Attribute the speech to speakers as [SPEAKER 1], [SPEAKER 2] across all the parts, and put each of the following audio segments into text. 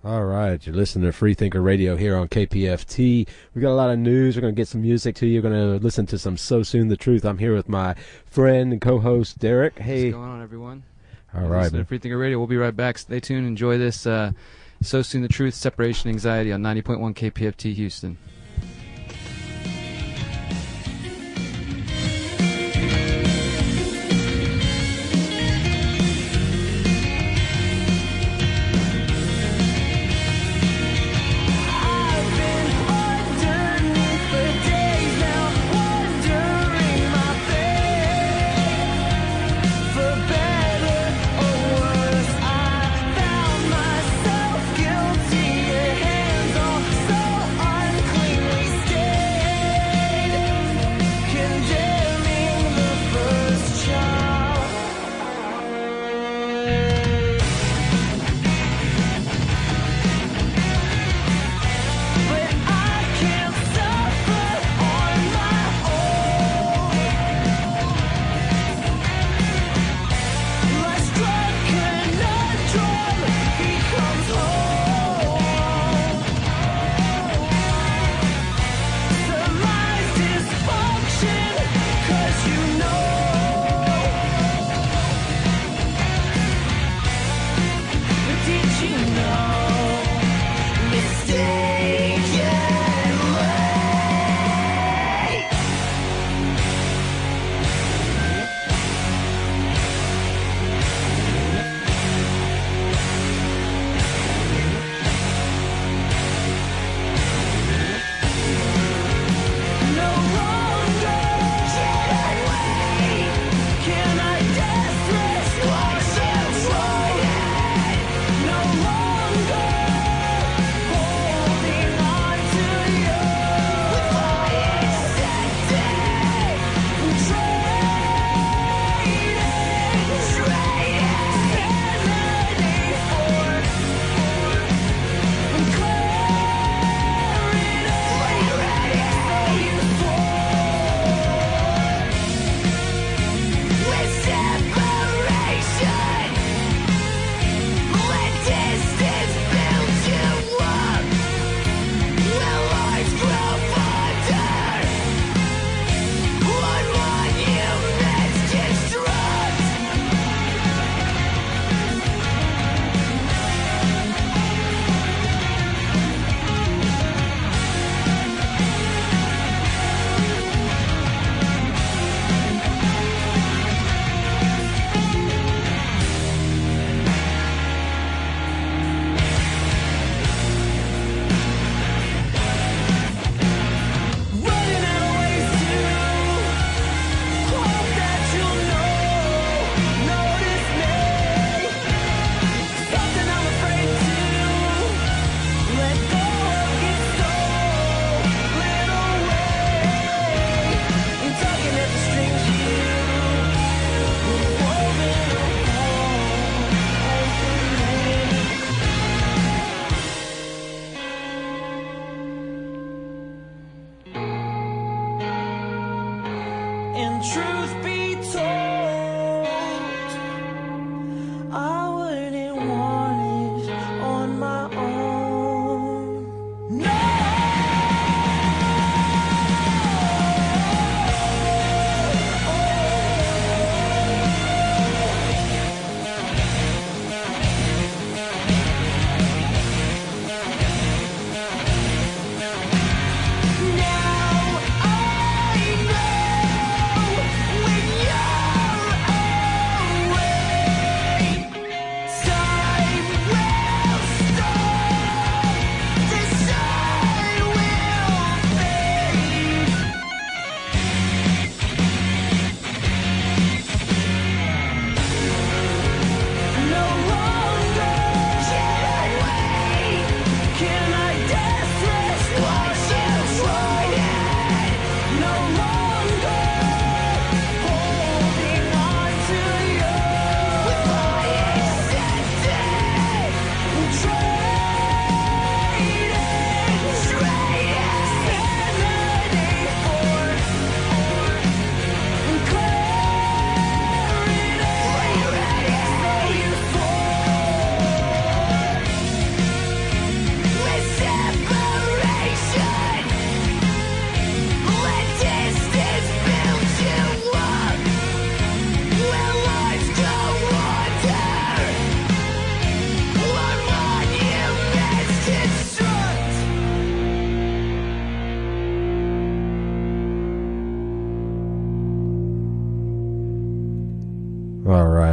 [SPEAKER 1] All right, you're listening to Free Thinker Radio here on KPFT. We've got a lot of news. We're going to get some music to you. We're going to listen to some So Soon the Truth. I'm here with my friend and co-host, Derrick. Hey.
[SPEAKER 2] What's going on, everyone?
[SPEAKER 1] All right.
[SPEAKER 2] Listen to Free Thinker Radio. We'll be right back. Stay tuned. Enjoy this So Soon the Truth, Separation Anxiety on 90.1 KPFT Houston.
[SPEAKER 3] Hands are so unclean.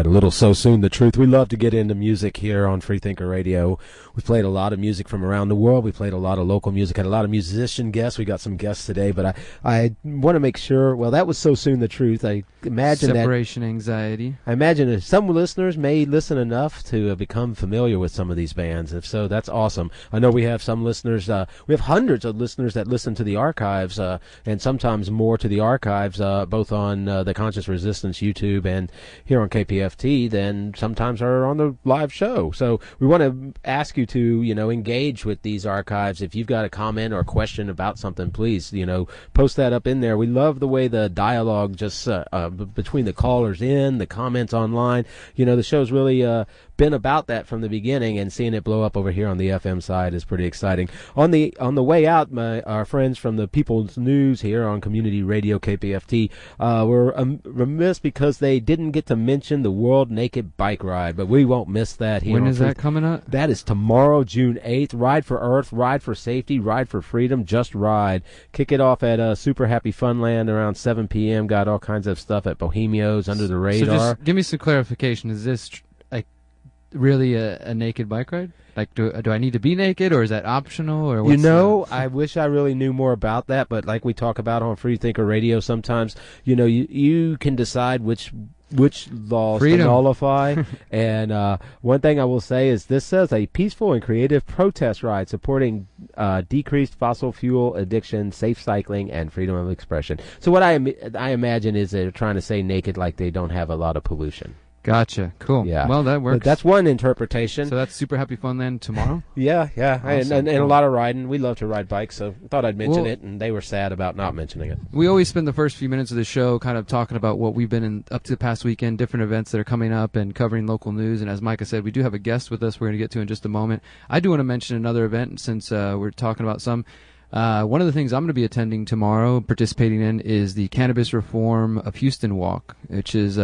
[SPEAKER 1] right, a little So Soon the Truth. We love to get into music here on Freethinker Radio. We played a lot of music from around the world. We played a lot of local music, had a lot of musician guests. We got some guests today, but I want to make sure, well, that was So Soon the Truth. I imagine
[SPEAKER 2] Separation anxiety.
[SPEAKER 1] I imagine that some listeners may listen enough to become familiar with some of these bands. If so, that's awesome. I know we have some listeners, we have hundreds of listeners that listen to the archives, and sometimes more to the archives, both on the Conscious Resistance YouTube and here on KPFT, than sometimes are on the live show. So we want to ask you to, engage with these archives. If you've got a comment or a question about something, please, post that up in there. We love the way the dialogue just between the callers in, the comments online. The show's really been about that from the beginning, and seeing it blow up over here on the FM side is pretty exciting. On the way out, our friends from the People's News here on Community Radio KPFT were remiss because they didn't get to mention the World Naked Bike Ride, but we won't miss that here.
[SPEAKER 2] When is that coming up?
[SPEAKER 1] That is tomorrow, June 8th. Ride for Earth, ride for safety, ride for freedom, just ride. Kick it off at Super Happy Funland around 7 p.m. Got all kinds of stuff at Bohemios, Under the Radar.
[SPEAKER 2] So just give me some clarification. Is this really a naked bike ride? Like, do I need to be naked, or is that optional, or what's
[SPEAKER 1] I wish I really knew more about that, but like we talk about on Freethinker Radio sometimes, you can decide which laws to nullify. And one thing I will say is this says a peaceful and creative protest ride supporting decreased fossil fuel addiction, safe cycling, and freedom of expression. So what I imagine is they're trying to say naked like they don't have a lot of pollution.
[SPEAKER 2] Gotcha. Cool.
[SPEAKER 1] Yeah.
[SPEAKER 2] Well, that works.
[SPEAKER 1] But that's one interpretation.
[SPEAKER 2] So that's Super Happy Funland tomorrow?
[SPEAKER 1] Yeah.
[SPEAKER 2] Awesome.
[SPEAKER 1] And a lot of riding. We love to ride bikes, so I thought I'd mention it, and they were sad about not mentioning it.
[SPEAKER 2] We always spend the first few minutes of the show kind of talking about what we've been up to the past weekend, different events that are coming up, and covering local news. And as Micah said, we do have a guest with us we're going to get to in just a moment. I do want to mention another event since we're talking about some. One of the things I'm going to be attending tomorrow, participating in, is the Cannabis Reform of Houston Walk, which is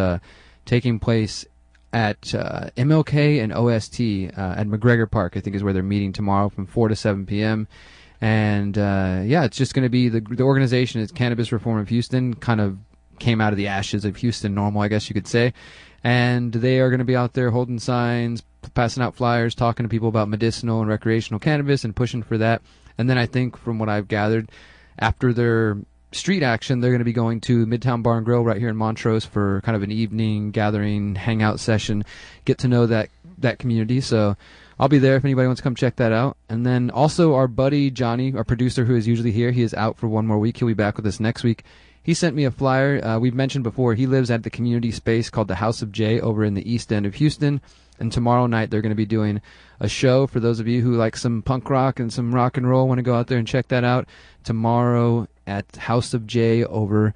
[SPEAKER 2] taking place at MLK and OST at McGregor Park, I think is where they're meeting tomorrow from 4 to 7 p.m. And, it's just going to be the organization is Cannabis Reform of Houston, kind of came out of the ashes of Houston Normal, I guess you could say. And they are going to be out there holding signs, passing out flyers, talking to people about medicinal and recreational cannabis and pushing for that. And then I think from what I've gathered, after their street action, they're going to be going to Midtown Bar and Grill right here in Montrose for kind of an evening gathering, hangout session, get to know that community. So I'll be there if anybody wants to come check that out. And then also our buddy Johnny, our producer who is usually here, he is out for one more week. He'll be back with us next week. He sent me a flyer. We've mentioned before, he lives at the community space called the House of J over in the east end of Houston. And tomorrow night they're going to be doing a show for those of you who like some punk rock and some rock and roll, want to go out there and check that out. Tomorrow at House of J over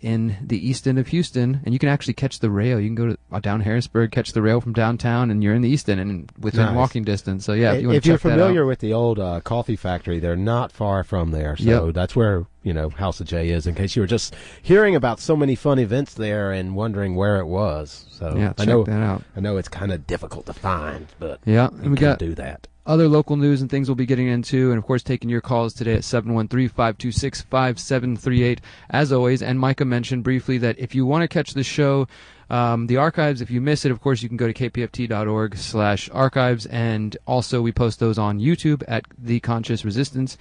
[SPEAKER 2] in the east end of Houston. And you can actually catch the rail. You can go to down Harrisburg, catch the rail from downtown, and you're in the east end and within walking distance. So yeah, if
[SPEAKER 1] you're familiar with the old coffee factory, they're not far from there. So that's where House of J is, in case you were just hearing about so many fun events there and wondering where it was. So
[SPEAKER 2] yeah, check that out.
[SPEAKER 1] I know it's kind of difficult to find, but
[SPEAKER 2] we
[SPEAKER 1] can do that.
[SPEAKER 2] Other local news and things we'll be getting into, and of course taking your calls today at 713-526-5738 as always. And Micah mentioned briefly that if you want to catch the show, the archives, if you miss it, of course you can go to kpft.org/archives, and also we post those on YouTube at The Conscious Resistance.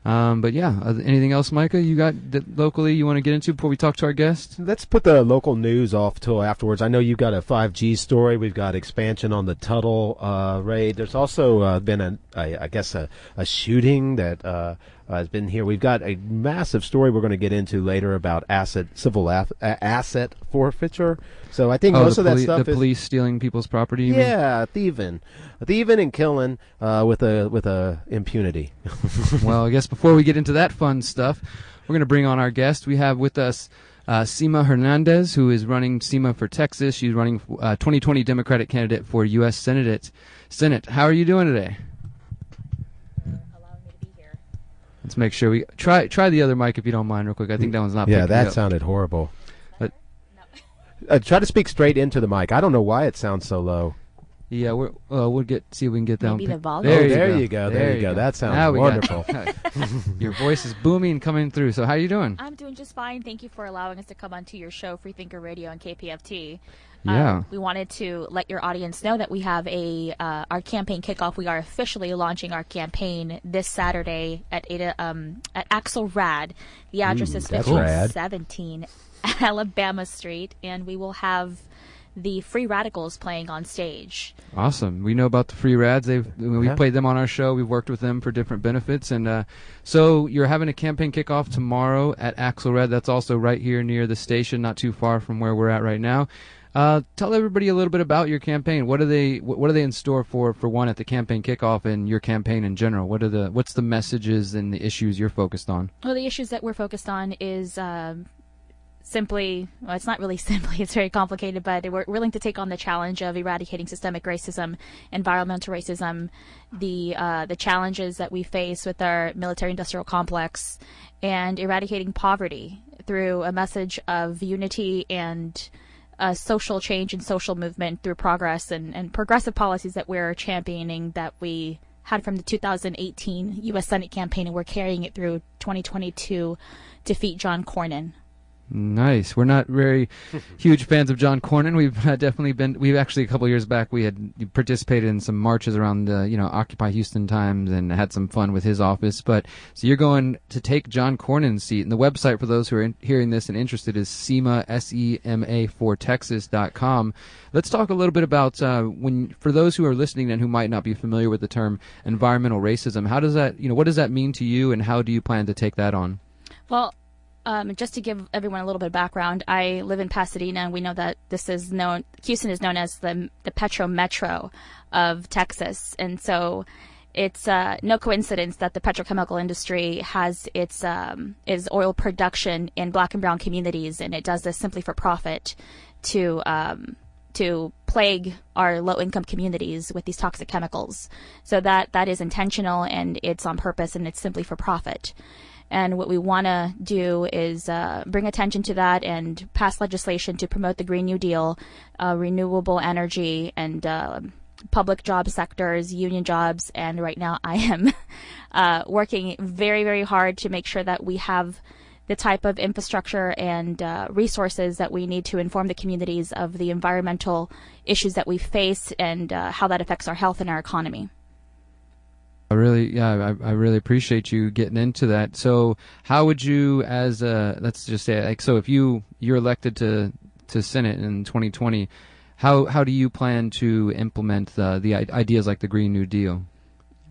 [SPEAKER 2] But yeah, anything else, Micah, you got that locally you want to get into before we talk to our guest?
[SPEAKER 1] Let's put the local news off till afterwards. I know you've got a 5G story. We've got expansion on the Tuttle raid. There's also been a shooting that has been here. We've got a massive story we're going to get into later about civil asset forfeiture. So I think most of that stuff is
[SPEAKER 2] the police stealing people's property.
[SPEAKER 1] Yeah, thieving and killing with a impunity.
[SPEAKER 2] Well, I guess before we get into that fun stuff, we're going to bring on our guest. We have with us Seema Hernandez, who is running Seema for Texas. She's running 2020 Democratic candidate for U.S. Senate. How are you doing today?
[SPEAKER 3] Allowing me to be here.
[SPEAKER 2] Let's make sure we try the other mic if you don't mind, real quick. I think that one's not.
[SPEAKER 1] Yeah, that
[SPEAKER 2] up.
[SPEAKER 1] Sounded horrible.
[SPEAKER 2] But
[SPEAKER 1] try to speak straight into the mic. I don't know why it sounds so low.
[SPEAKER 2] Yeah, we'll see if we can get that.
[SPEAKER 3] Maybe the volume.
[SPEAKER 1] There you go. That sounds wonderful.
[SPEAKER 2] Your voice is booming coming through. So how are you doing?
[SPEAKER 3] I'm doing just fine. Thank you for allowing us to come onto your show, Freethinker Radio on KPFT.
[SPEAKER 2] Yeah.
[SPEAKER 3] We wanted to let your audience know that we have our campaign kickoff. We are officially launching our campaign this Saturday at Axel Rad. The address is 1517 Alabama Street, and we will have the Free Radicals playing on stage.
[SPEAKER 2] Awesome. We know about the Free Rads. We've played them on our show. We've worked with them for different benefits. And so you're having a campaign kickoff tomorrow at Axelrad. That's also right here near the station, not too far from where we're at right now. Tell everybody a little bit about your campaign. What are they in store for one at the campaign kickoff and your campaign in general? What's the messages and the issues you're focused on?
[SPEAKER 3] Well, the issues that we're focused on is simply, well, it's not really simply, it's very complicated, but we're willing to take on the challenge of eradicating systemic racism, environmental racism, the challenges that we face with our military-industrial complex, and eradicating poverty through a message of unity and social change and social movement through progress and progressive policies that we're championing that we had from the 2018 U.S. Senate campaign, and we're carrying it through 2022 defeat John Cornyn.
[SPEAKER 2] Nice. We're not very huge fans of John Cornyn. We've actually a couple of years back, we had participated in some marches around Occupy Houston times and had some fun with his office. But so you're going to take John Cornyn's seat, and the website for those who are hearing this and interested is SEMA, SEMA for Texas.com. Let's talk a little bit about for those who are listening and who might not be familiar with the term environmental racism. How does that, what does that mean to you, and how do you plan to take that on?
[SPEAKER 3] Well, just to give everyone a little bit of background, I live in Pasadena, and we know that Houston is known as the Petro Metro of Texas. And so it's no coincidence that the petrochemical industry has its oil production in black and brown communities, and it does this simply for profit to plague our low-income communities with these toxic chemicals. So that is intentional, and it's on purpose, and it's simply for profit. And what we want to do is bring attention to that and pass legislation to promote the Green New Deal, renewable energy, and public job sectors, union jobs. And right now I am working very, very hard to make sure that we have the type of infrastructure and resources that we need to inform the communities of the environmental issues that we face and how that affects our health and our economy.
[SPEAKER 2] I really appreciate you getting into that. So how would you, as let's just say, so if you're elected to Senate in 2020, how do you plan to implement the ideas like the Green New Deal?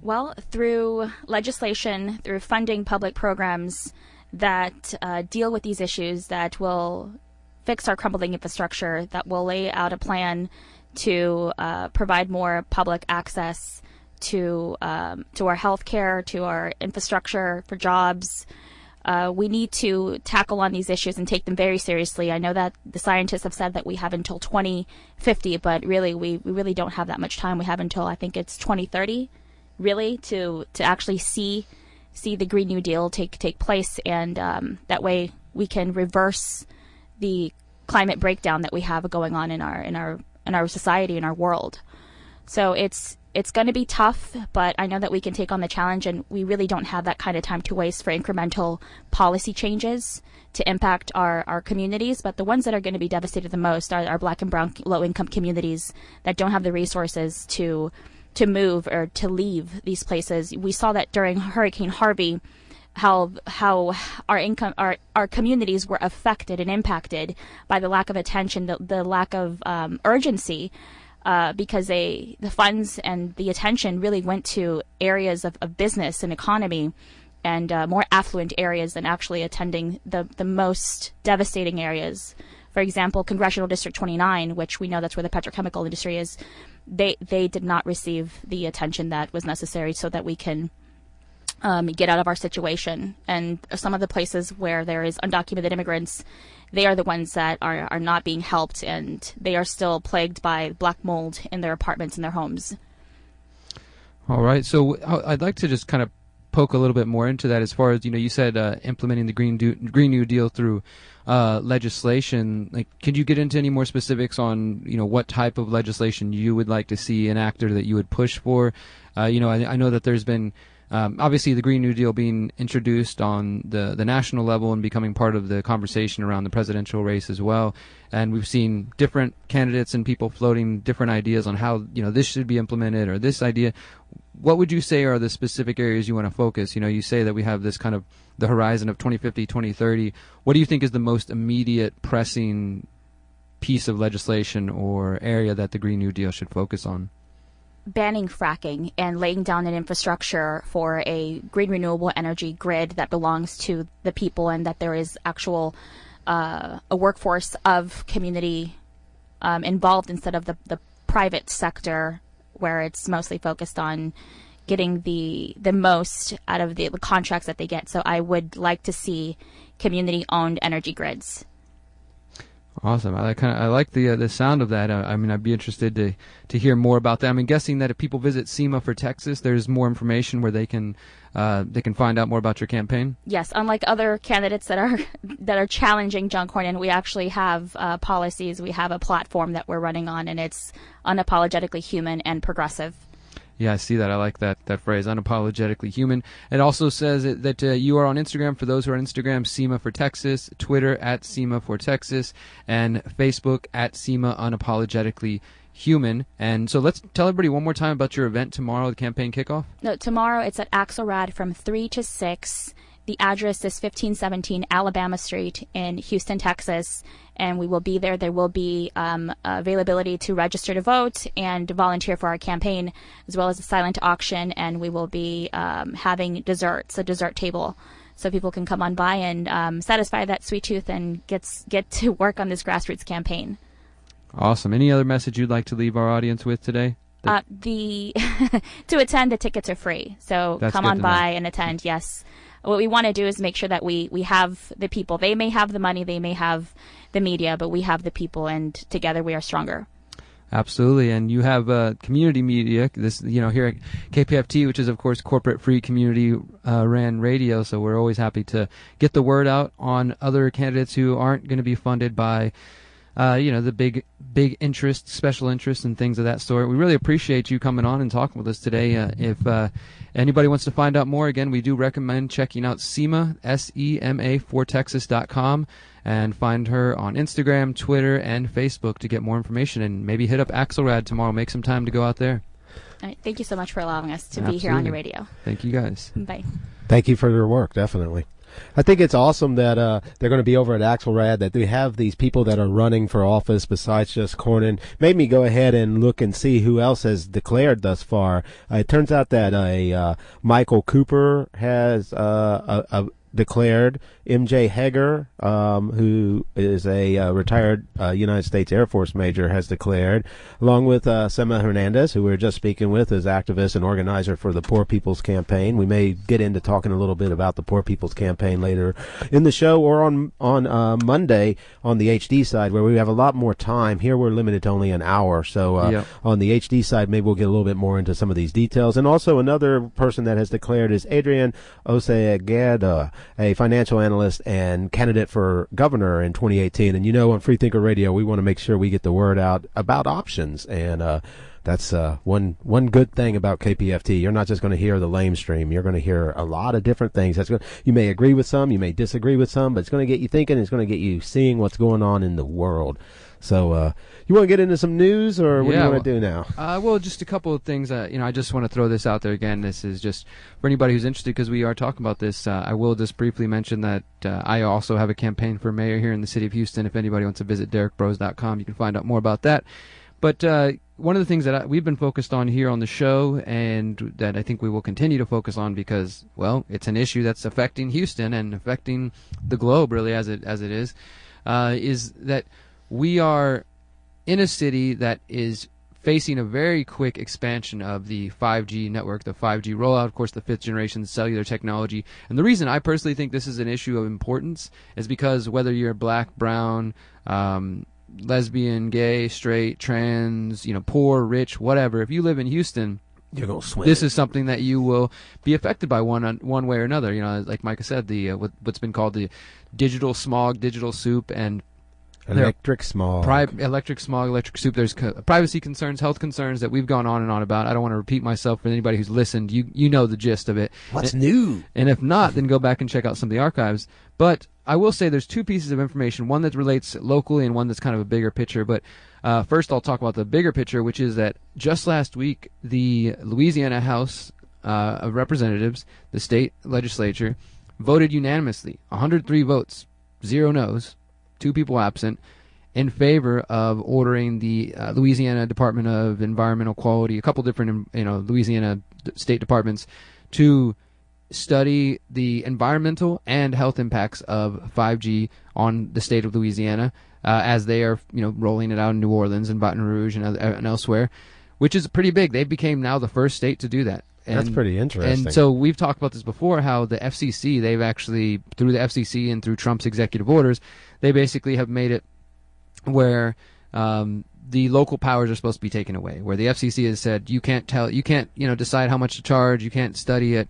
[SPEAKER 3] Well, through legislation, through funding public programs that deal with these issues, that will fix our crumbling infrastructure, that will lay out a plan to provide more public access to our health care, to our infrastructure for jobs. We need to tackle on these issues and take them very seriously. I know that the scientists have said that we have until 2050, but really we really don't have that much time. We have until, I think it's 2030, really, to actually see the Green New Deal take place, and that way we can reverse the climate breakdown that we have going on in our society, in our world. So it's going to be tough, but I know that we can take on the challenge, and we really don't have that kind of time to waste for incremental policy changes to impact our communities. But the ones that are going to be devastated the most are our black and brown low-income communities that don't have the resources to move or to leave these places. We saw that during Hurricane Harvey, how our communities were affected and impacted by the lack of attention, the lack of urgency. Because the funds and the attention really went to areas of business and economy and more affluent areas than actually attending the most devastating areas. For example, Congressional District 29, which we know that's where the petrochemical industry is, they did not receive the attention that was necessary so that we can get out of our situation. And some of the places where there is undocumented immigrants, they are the ones that are not being helped, and they are still plagued by black mold in their apartments and their homes.
[SPEAKER 2] All right. So I'd like to just kind of poke a little bit more into that as far as, you said implementing the Green New Deal through legislation. Like, could you get into any more specifics on, what type of legislation you would like to see enacted or that you would push for? I know that there's been obviously the Green New Deal being introduced on the national level and becoming part of the conversation around the presidential race as well. And we've seen different candidates and people floating different ideas on how, this should be implemented or this idea. What would you say are the specific areas you want to focus? You say that we have this kind of the horizon of 2050, 2030. What do you think is the most immediate pressing piece of legislation or area that the Green New Deal should focus on?
[SPEAKER 3] Banning fracking and laying down an infrastructure for a green renewable energy grid that belongs to the people, and that there is actual a workforce of community involved instead of the private sector, where it's mostly focused on getting the most out of the contracts that they get. So I would like to see community-owned energy grids.
[SPEAKER 2] Awesome. I like the sound of that. I'd be interested to hear more about that. I'm guessing that if people visit SEMA for Texas, there's more information where they can find out more about your campaign.
[SPEAKER 3] Yes, unlike other candidates that are challenging John Cornyn, we actually have policies. We have a platform that we're running on, and it's unapologetically human and progressive.
[SPEAKER 2] Yeah, I see that. I like that phrase, unapologetically human. It also says that you are on Instagram. For those who are on Instagram, SEMA for Texas, Twitter at SEMA for Texas, and Facebook at SEMA Unapologetically Human. And so let's tell everybody one more time about your event tomorrow, the campaign kickoff.
[SPEAKER 3] No, tomorrow it's at Axelrad from 3 to 6. The address is 1517 Alabama Street in Houston, Texas, and we will be there. There will be availability to register to vote and volunteer for our campaign, as well as a silent auction, and we will be having desserts, a dessert table, so people can come on by and satisfy that sweet tooth and get to work on this grassroots campaign.
[SPEAKER 2] Awesome. Any other message you'd like to leave our audience with today?
[SPEAKER 3] To attend, the tickets are free, so
[SPEAKER 2] That's
[SPEAKER 3] come on by and attend. Yes. What we want to do is make sure that we have the people. They may have the money, they may have the media, but we have the people, and together we are stronger.
[SPEAKER 2] Absolutely. And you have community media, this here at KPFT, which is, of course, corporate free community ran radio. So we're always happy to get the word out on other candidates who aren't going to be funded by the big interests, special interests, and things of that sort. We really appreciate you coming on and talking with us today. If anybody wants to find out more, again, we do recommend checking out SEMA, SEMA for Texas.com, and find her on Instagram, Twitter, and Facebook to get more information, and maybe hit up Axelrad tomorrow. Make some time to go out there.
[SPEAKER 3] All right, thank you so much for allowing us to
[SPEAKER 2] Absolutely.
[SPEAKER 3] be here on your radio.
[SPEAKER 2] Thank you, guys.
[SPEAKER 3] Bye.
[SPEAKER 1] Thank you for your work, definitely. I think it's awesome that they're going to be over at Axelrad, that they have these people that are running for office besides just Cornyn. Made me go ahead and look and see who else has declared thus far. It turns out that Michael Cooper has declared. M.J. Heger, who is a retired United States Air Force major, has declared, along with Sema Hernandez, who we were just speaking with, as activist and organizer for the Poor People's Campaign. We may get into talking a little bit about the Poor People's Campaign later in the show, or on Monday on the HD side, where we have a lot more time. Here we're limited to only an hour, so on the HD side, maybe we'll get a little bit more into some of these details. And also another person that has declared is Adrian Osegueda, a financial analyst and candidate for governor in 2018. And on Freethinker Radio, we want to make sure we get the word out about options. And that's one good thing about KPFT. You're not just going to hear the lame stream. You're going to hear a lot of different things. You may agree with some, you may disagree with some, but it's going to get you thinking. It's going to get you seeing what's going on in the world. So you want to get into some news, or what do you want to do now?
[SPEAKER 2] Well, just a couple of things. I just want to throw this out there again. This is just for anybody who's interested, because we are talking about this. I will just briefly mention that I also have a campaign for mayor here in the city of Houston. If anybody wants to visit DerrickBroze.com, you can find out more about that. But one of the things that we've been focused on here on the show, and that I think we will continue to focus on, because, well, it's an issue that's affecting Houston and affecting the globe, really, as it is that we are in a city that is facing a very quick expansion of the 5G network, the 5G rollout, of course, the fifth generation cellular technology. And the reason I personally think this is an issue of importance is because whether you're black, brown, lesbian, gay, straight, trans, poor, rich, whatever, if you live in Houston,
[SPEAKER 1] you're gonna swim.
[SPEAKER 2] This is something that you will be affected by one way or another. Like Micah said, what's been called the digital smog, digital soup, and
[SPEAKER 1] Electric smog.
[SPEAKER 2] Electric smog, electric soup. There's privacy concerns, health concerns that we've gone on and on about. I don't want to repeat myself for anybody who's listened. You know the gist of it.
[SPEAKER 1] What's new?
[SPEAKER 2] And if not, then go back and check out some of the archives. But I will say there's two pieces of information, one that relates locally and one that's kind of a bigger picture. But first I'll talk about the bigger picture, which is that just last week, the Louisiana House of Representatives, the state legislature, voted unanimously, 103 votes, 0 no's, 2 people absent, in favor of ordering the Louisiana Department of Environmental Quality, a couple different Louisiana state departments, to study the environmental and health impacts of 5G on the state of Louisiana as they are rolling it out in New Orleans and Baton Rouge and elsewhere, which is pretty big. They became now the first state to do that. And,
[SPEAKER 1] that's pretty interesting.
[SPEAKER 2] And so we've talked about this before, how the FCC, they've actually, through the FCC and through Trump's executive orders, they basically have made it where the local powers are supposed to be taken away, where the FCC has said you can't decide how much to charge, you can't study it.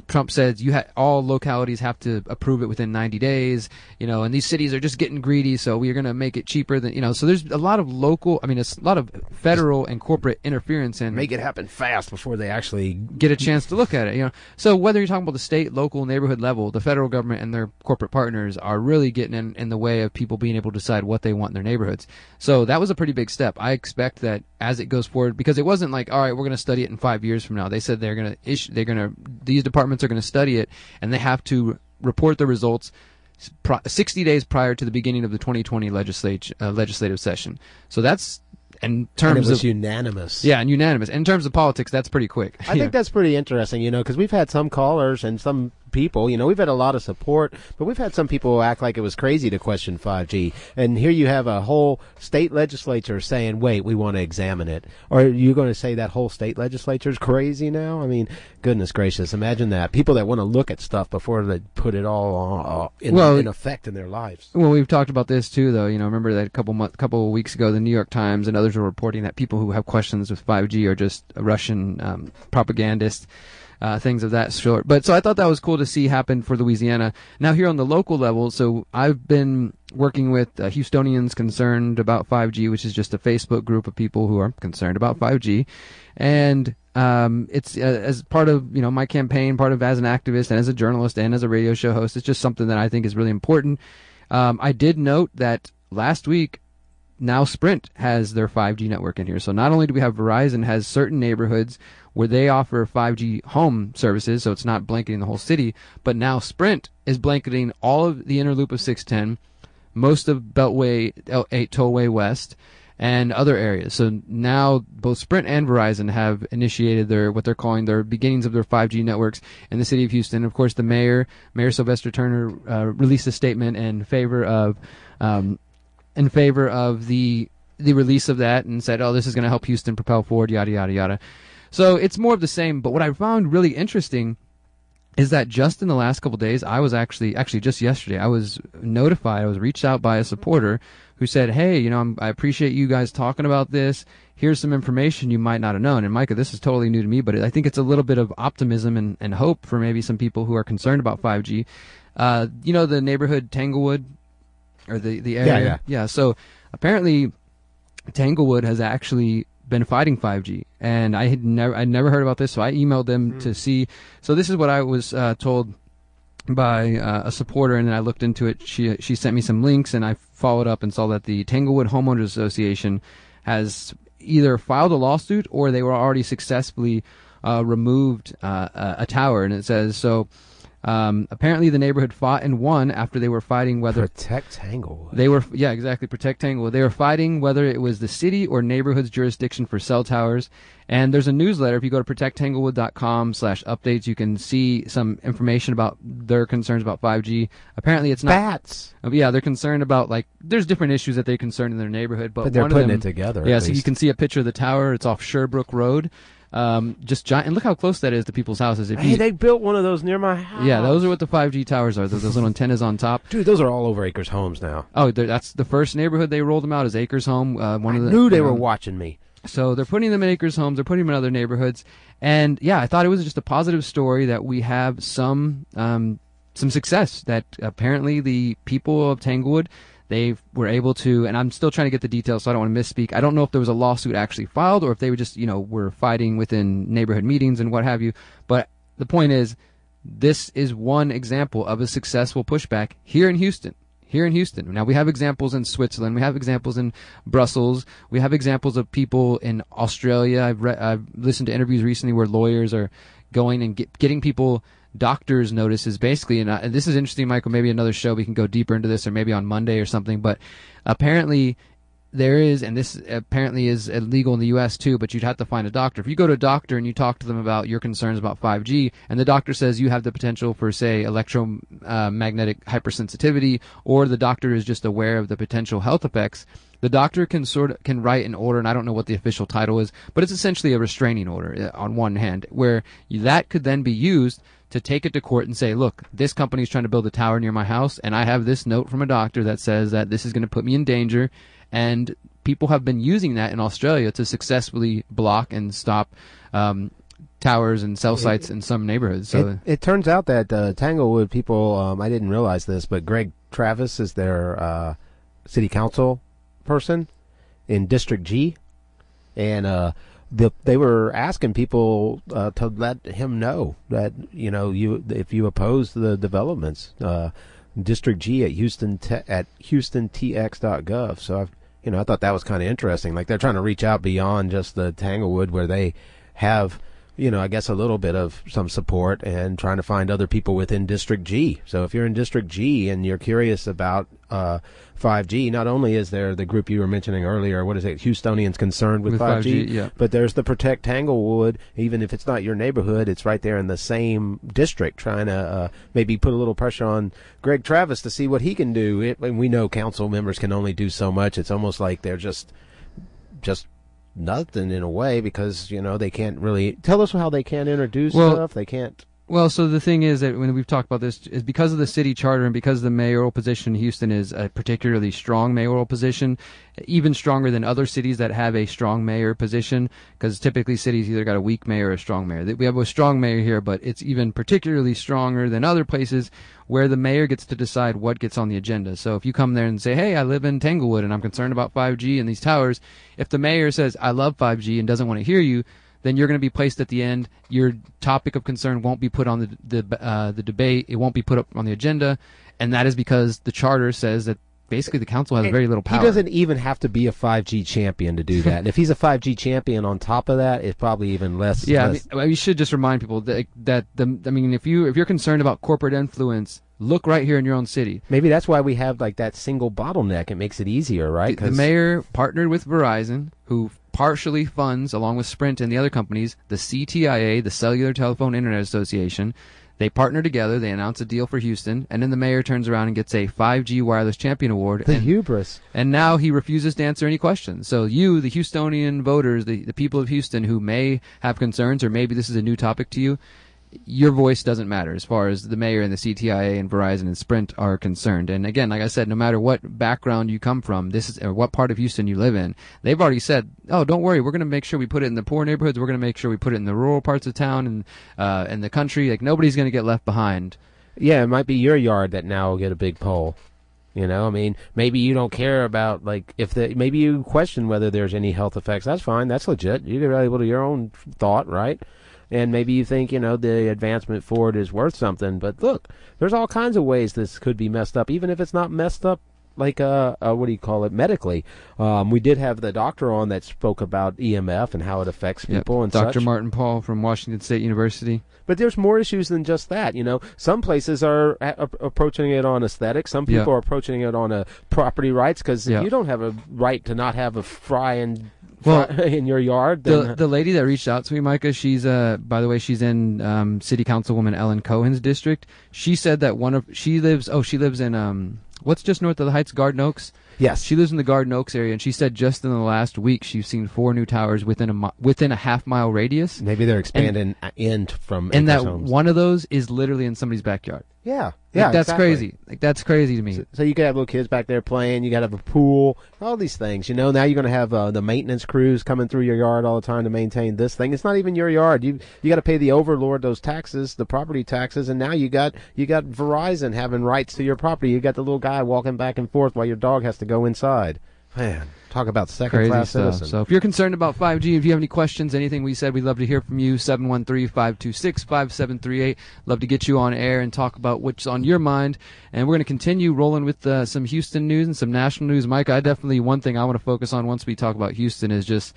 [SPEAKER 2] Trump says all localities have to approve it within 90 days, and these cities are just getting greedy, so we're going to make it cheaper than, so there's a lot of it's a lot of federal and corporate interference and
[SPEAKER 1] make it happen fast before they actually
[SPEAKER 2] get a chance to look at it, So whether you're talking about the state, local, neighborhood level, the federal government and their corporate partners are really getting in the way of people being able to decide what they want in their neighborhoods. So that was a pretty big step. I expect that as it goes forward, because it wasn't like, all right, we're going to study it in 5 years from now. They said these departments are going to study it, and they have to report the results 60 days prior to the beginning of the 2020 legislative session. So that's in terms of
[SPEAKER 1] unanimous.
[SPEAKER 2] Yeah, and unanimous. In terms of politics, that's pretty quick.
[SPEAKER 1] I think that's pretty interesting, because we've had some callers and some people, we've had a lot of support, but we've had some people act like it was crazy to question 5G. And here you have a whole state legislature saying, wait, we want to examine it. Or are you going to say that whole state legislature is crazy now? I mean, goodness gracious, imagine that. People that want to look at stuff before they put it all in effect in their lives.
[SPEAKER 2] Well, we've talked about this too, though. Remember that a couple of weeks ago, the New York Times and others were reporting that people who have questions with 5G are just Russian propagandists. Things of that sort. But so I thought that was cool to see happen for Louisiana. Now here on the local level, so I've been working with Houstonians Concerned About 5G, which is just a Facebook group of people who are concerned about 5G. And it's as part of my campaign, part of as an activist and as a journalist and as a radio show host, it's just something that I think is really important. I did note that last week, now Sprint has their 5G network in here. So not only do we have Verizon has certain neighborhoods where they offer 5G home services, so it's not blanketing the whole city, but now Sprint is blanketing all of the inner loop of 610, most of Beltway 8 Tollway West, and other areas. So now both Sprint and Verizon have initiated what they're calling their beginnings of their 5G networks in the city of Houston. Of course, the Mayor Sylvester Turner, released a statement in favor of the release of that and said, this is going to help Houston propel forward, yada, yada, yada. So it's more of the same, but what I found really interesting is that just in the last couple of days, I was actually just yesterday, I was notified, I was reached out by a supporter who said, hey, I appreciate you guys talking about this. Here's some information you might not have known. And Micah, this is totally new to me, but I think it's a little bit of optimism and hope for maybe some people who are concerned about 5G. The neighborhood Tanglewood, or the area? Yeah, so apparently Tanglewood has actually been fighting 5G, and I'd never heard about this, so I emailed them to see. So this is what I was told by a supporter, and then I looked into it. She sent me some links, and I followed up and saw that the Tanglewood Homeowners Association has either filed a lawsuit or they were already successfully removed a tower, and it says so. Apparently the neighborhood fought and won after they were fighting whether
[SPEAKER 1] protect Tanglewood.
[SPEAKER 2] Protect Tanglewood. They were fighting whether it was the city or neighborhood's jurisdiction for cell towers. And there's a newsletter. If you go to protecttanglewood.com/updates, you can see some information about their concerns about 5G. Apparently it's not
[SPEAKER 1] bats.
[SPEAKER 2] Yeah, they're concerned about there's different issues that they're concerned in their neighborhood, but
[SPEAKER 1] they're
[SPEAKER 2] one
[SPEAKER 1] putting
[SPEAKER 2] of them,
[SPEAKER 1] it together.
[SPEAKER 2] Yeah, so you can see a picture of the tower. It's off Sherbrooke Road. Just giant, and look how close that is to people's houses.
[SPEAKER 1] They built one of those near my house.
[SPEAKER 2] Yeah, those are what the 5G towers are. Those little antennas on top.
[SPEAKER 1] Dude, those are all over Acres Homes now.
[SPEAKER 2] Oh, that's the first neighborhood they rolled them out is Acres Home.
[SPEAKER 1] I knew they were watching me.
[SPEAKER 2] So they're putting them in Acres Homes. They're putting them in other neighborhoods. And yeah, I thought it was just a positive story that we have some success. That apparently the people of Tanglewood, They were able to, and I'm still trying to get the details, so I don't want to misspeak. I don't know if there was a lawsuit actually filed or if they were just, were fighting within neighborhood meetings and what have you. But the point is, this is one example of a successful pushback here in Houston. Now, we have examples in Switzerland. We have examples in Brussels. We have examples of people in Australia. I've listened to interviews recently where lawyers are going and getting people doctor's notices, basically. And this is interesting, Michael. Maybe another show we can go deeper into this, or maybe on Monday or something. But apparently there is, and this apparently is illegal in the U.S. too, but you'd have to find a doctor. If you go to a doctor and you talk to them about your concerns about 5G, and the doctor says you have the potential for, say, electromagnetic hypersensitivity, or the doctor is just aware of the potential health effects, the doctor can write an order, and I don't know what the official title is, but it's essentially a restraining order on one hand, where that could then be used to take it to court and say, look, this company is trying to build a tower near my house, and I have this note from a doctor that says that this is going to put me in danger. And people have been using that in Australia to successfully block and stop towers and cell sites in some neighborhoods. So
[SPEAKER 1] it turns out that Tanglewood people, I didn't realize this, but Greg Travis is their city council person in District G, and they were asking people to let him know that if you oppose the developments. District G at HoustonTX.gov. So I thought that was kind of interesting. Like, they're trying to reach out beyond just the Tanglewood, where they have, I guess a little bit of some support, and trying to find other people within District G. So if you're in District G and you're curious about 5G, not only is there the group you were mentioning earlier, what is it, Houstonians Concerned with 5G,
[SPEAKER 2] yeah.
[SPEAKER 1] But there's the Protect Tanglewood. Even if it's not your neighborhood, it's right there in the same district, trying to maybe put a little pressure on Greg Travis to see what he can do. And we know council members can only do so much. It's almost like they're just nothing in a way, because they can't really tell us how they can introduce stuff. They can't.
[SPEAKER 2] Well, so the thing is that when we've talked about this, is because of the city charter and because the mayoral position in Houston is a particularly strong mayoral position, even stronger than other cities that have a strong mayor position, because typically cities either got a weak mayor or a strong mayor. We have a strong mayor here, but it's even particularly stronger than other places where the mayor gets to decide what gets on the agenda. So if you come there and say, hey, I live in Tanglewood and I'm concerned about 5G and these towers, if the mayor says, I love 5G and doesn't want to hear you, then you're going to be placed at the end. Your topic of concern won't be put on the debate. It won't be put up on the agenda, and that is because the charter says that basically the council has very little power.
[SPEAKER 1] He doesn't even have to be a 5G champion to do that. And if he's a 5G champion on top of that, it's probably even less.
[SPEAKER 2] Yeah, we should just remind people that if you're concerned about corporate influence, look right here in your own city.
[SPEAKER 1] Maybe that's why we have like that single bottleneck. It makes it easier, right?
[SPEAKER 2] The mayor partnered with Verizon, who partially funds, along with Sprint and the other companies, the CTIA, the Cellular Telephone Internet Association. They partner together, they announce a deal for Houston, and then the mayor turns around and gets a 5G Wireless Champion Award.
[SPEAKER 1] The hubris.
[SPEAKER 2] And now he refuses to answer any questions. So you, the Houstonian voters, the people of Houston who may have concerns, or maybe this is a new topic to you, your voice doesn't matter as far as the mayor and the CTIA and Verizon and Sprint are concerned. And again, like I said, no matter what background you come from, or what part of Houston you live in, they've already said, oh, don't worry, we're going to make sure we put it in the poor neighborhoods, we're going to make sure we put it in the rural parts of town and the country. Like, nobody's going to get left behind.
[SPEAKER 1] Yeah, it might be your yard that now will get a big poll. Maybe you don't care about, maybe you question whether there's any health effects. That's fine. That's legit. You can be able to your own thought, right? And maybe you think, the advancement forward is worth something. But look, there's all kinds of ways this could be messed up, even if it's not messed up like, medically. We did have the doctor on that spoke about EMF and how it affects people and
[SPEAKER 2] Dr.
[SPEAKER 1] such.
[SPEAKER 2] Martin Paul from Washington State University.
[SPEAKER 1] But there's more issues than just that. Some places are approaching it on aesthetics. Some people are approaching it on property rights, because if you don't have a right to not have a fry in your yard. Then
[SPEAKER 2] the lady that reached out to me, Micah, she's by the way, she's in City Councilwoman Ellen Cohen's district. She said that she lives in what's just north of the Heights, Garden Oaks.
[SPEAKER 1] Yes,
[SPEAKER 2] she lives in the Garden Oaks area, and she said just in the last week she's seen 4 new towers within a half-mile radius.
[SPEAKER 1] Maybe they're expanding from
[SPEAKER 2] and that
[SPEAKER 1] homes.
[SPEAKER 2] One of those is literally in somebody's backyard.
[SPEAKER 1] Yeah.
[SPEAKER 2] Like,
[SPEAKER 1] Yeah,
[SPEAKER 2] that's
[SPEAKER 1] exactly.
[SPEAKER 2] crazy. Like, that's crazy to me.
[SPEAKER 1] So you could have little kids back there playing. You got to have a pool, all these things. Now you're going to have the maintenance crews coming through your yard all the time to maintain this thing. It's not even your yard. You got to pay the overlord those taxes, the property taxes, and now you got Verizon having rights to your property. You got the little guy walking back and forth while your dog has to go inside. Man, talk about second-class citizen.
[SPEAKER 2] So if you're concerned about 5G, if you have any questions, anything we said, we'd love to hear from you. 713-526-5738. Love to get you on air and talk about what's on your mind. And we're going to continue rolling with some Houston news and some national news. Mike, one thing I want to focus on once we talk about Houston is just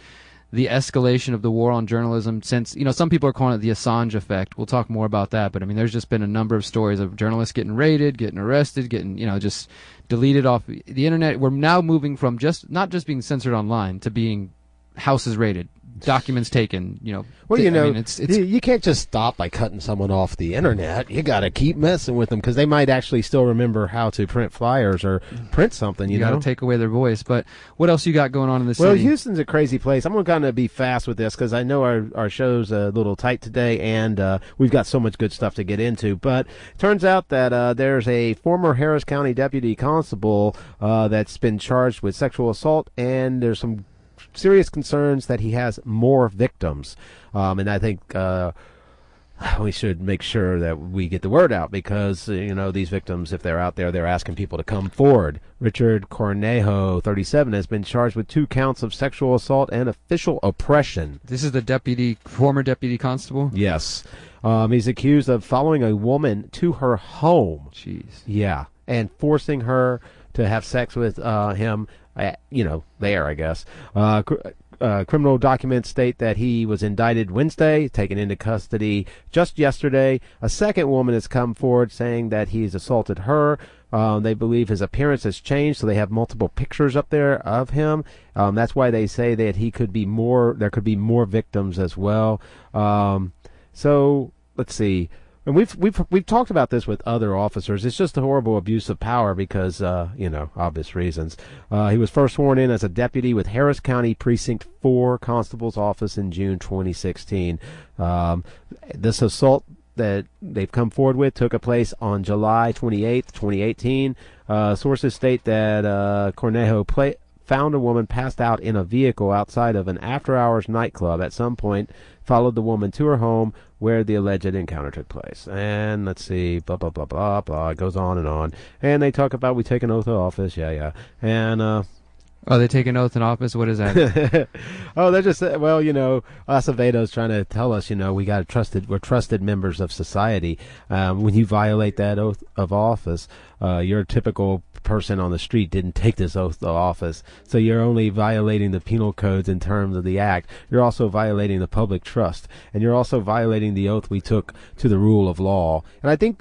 [SPEAKER 2] the escalation of the war on journalism since, some people are calling it the Assange effect. We'll talk more about that. But, there's just been a number of stories of journalists getting raided, getting arrested, getting, just deleted off the internet. We're now moving from not just being censored online to being houses raided, documents taken,
[SPEAKER 1] Well,
[SPEAKER 2] it's
[SPEAKER 1] you can't just stop by cutting someone off the internet. You got to keep messing with them because they might actually still remember how to print flyers or print something. You
[SPEAKER 2] got to take away their voice. But what else you got going on in the city?
[SPEAKER 1] Well, Houston's a crazy place. I'm going to be fast with this because I know our show's a little tight today, and we've got so much good stuff to get into. But it turns out that there's a former Harris County deputy constable that's been charged with sexual assault, and there's some serious concerns that he has more victims. And I think we should make sure that we get the word out because, these victims, if they're out there, they're asking people to come forward. Richard Cornejo, 37, has been charged with 2 counts of sexual assault and official oppression.
[SPEAKER 2] This is the former deputy constable?
[SPEAKER 1] Yes. He's accused of following a woman to her home.
[SPEAKER 2] Jeez.
[SPEAKER 1] Yeah. And forcing her to have sex with him, there, I guess. Criminal documents state that he was indicted Wednesday, taken into custody just yesterday. A second woman has come forward saying that he's assaulted her. They believe his appearance has changed, so they have multiple pictures up there of him. That's why they say that there could be more victims as well. So let's see. And we've talked about this with other officers. It's just a horrible abuse of power because, obvious reasons. He was first sworn in as a deputy with Harris County Precinct 4 Constable's Office in June 2016. This assault that they've come forward with took place on July 28th, 2018. Sources state that Cornejo found a woman passed out in a vehicle outside of an after-hours nightclub at some point, followed the woman to her home where the alleged encounter took place. And let's see, blah, blah, blah, blah, blah. It goes on. And they talk about we take an oath of office. Yeah. And,
[SPEAKER 2] they take an oath in office? What is that?
[SPEAKER 1] They're just, Acevedo's trying to tell us, we're trusted members of society. When you violate that oath of office, your typical person on the street didn't take this oath of office, so you're only violating the penal codes in terms of the act. You're also violating the public trust, and you're also violating the oath we took to the rule of law. And I think,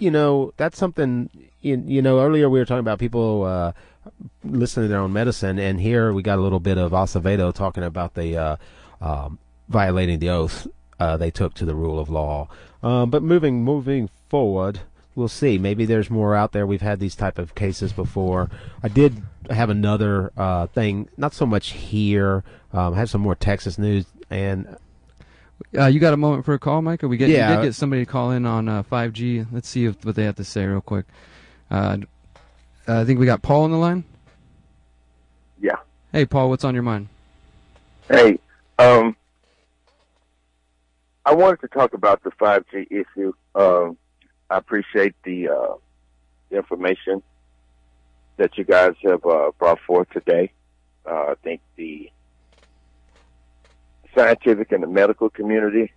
[SPEAKER 1] that's something, earlier we were talking about people listening to their own medicine, and here we got a little bit of Acevedo talking about the violating the oath they took to the rule of law. But moving forward, we'll see. Maybe there's more out there. We've had these type of cases before. I did have another thing, not so much here. I have some more Texas news. And
[SPEAKER 2] you got a moment for a call, Micah? We did get somebody to call in on 5G. Let's see what they have to say real quick. I think we got Paul on the line.
[SPEAKER 4] Yeah.
[SPEAKER 2] Hey, Paul, what's on your mind?
[SPEAKER 4] Hey, I wanted to talk about the 5G issue. I appreciate the information that you guys have brought forth today. I think the scientific and the medical community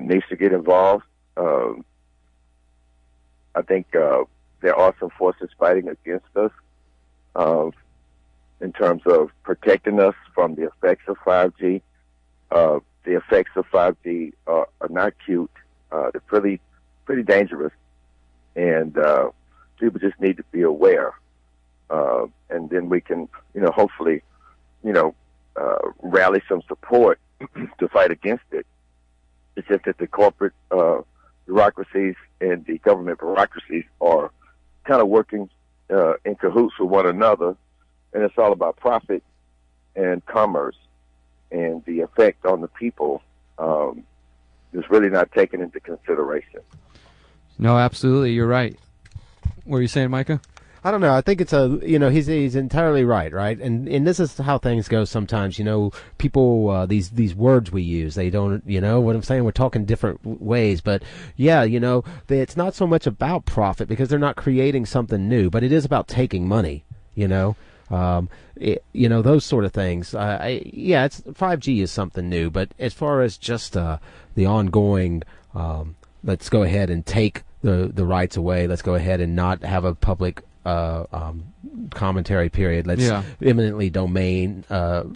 [SPEAKER 4] needs to get involved. I think there are some forces fighting against us in terms of protecting us from the effects of 5G. The effects of 5G are not cute. They're pretty dangerous, and people just need to be aware. And then we can, hopefully, rally some support to fight against it. It's just that the corporate bureaucracies and the government bureaucracies are kind of working in cahoots with one another, and it's all about profit and commerce, and the effect on the people is really not taken into consideration.
[SPEAKER 2] No, absolutely, you're right. What are you saying, Micah?
[SPEAKER 1] I don't know. I think it's he's entirely right? And this is how things go sometimes. People these words we use, they don't. What I'm saying. We're talking different ways, but yeah, it's not so much about profit because they're not creating something new, but it is about taking money. Those sort of things. It's 5G is something new, but as far as just the ongoing, let's go ahead and take the rights away. Let's go ahead and not have a public commentary period. Let's eminently domain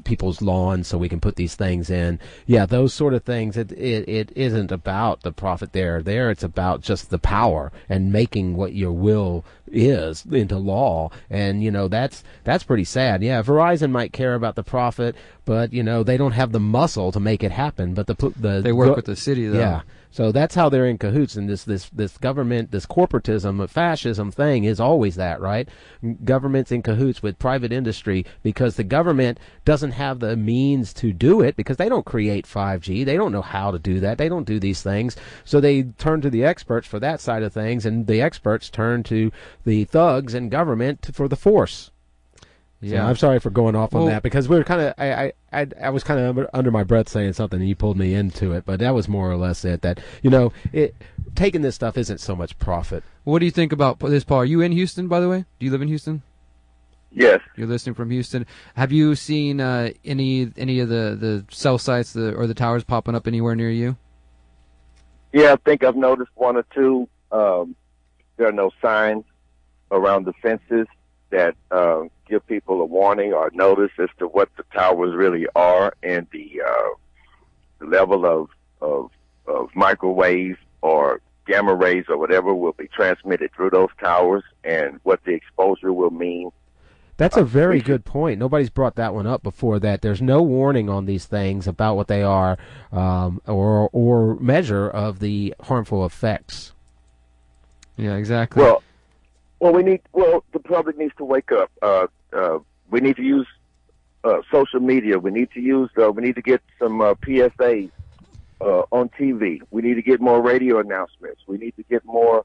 [SPEAKER 1] people's lawns so we can put these things in. Yeah, those sort of things. It isn't about the profit there. It's about just the power and making what your will is into law. And that's pretty sad. Yeah, Verizon might care about the profit, but they don't have the muscle to make it happen. But
[SPEAKER 2] they work with the city though.
[SPEAKER 1] Yeah. So that's how they're in cahoots, and this government, this corporatism, fascism thing is always that, right? Government's in cahoots with private industry because the government doesn't have the means to do it because they don't create 5G. They don't know how to do that. They don't do these things. So they turn to the experts for that side of things, and the experts turn to the thugs and government for the force. Yeah, so I'm sorry for going off on that because we were kind of I was kind of under my breath saying something and you pulled me into it, but that was more or less it. That taking this stuff isn't so much profit.
[SPEAKER 2] What do you think about this, Paul? Are you in Houston, by the way? Do you live in Houston?
[SPEAKER 4] Yes.
[SPEAKER 2] You're listening from Houston. Have you seen any of the cell sites or the towers popping up anywhere near you?
[SPEAKER 4] Yeah, I think I've noticed one or two. There are no signs around the fences that give people a warning or notice as to what the towers really are and the level of microwaves or gamma rays or whatever will be transmitted through those towers and what the exposure will mean.
[SPEAKER 1] That's a very good point. Nobody's brought that one up before. That there's no warning on these things about what they are or measure of the harmful effects.
[SPEAKER 2] Yeah, exactly.
[SPEAKER 4] Well, the public needs to wake up. We need to use social media. We need to get some PSAs on TV. We need to get more radio announcements. We need to get more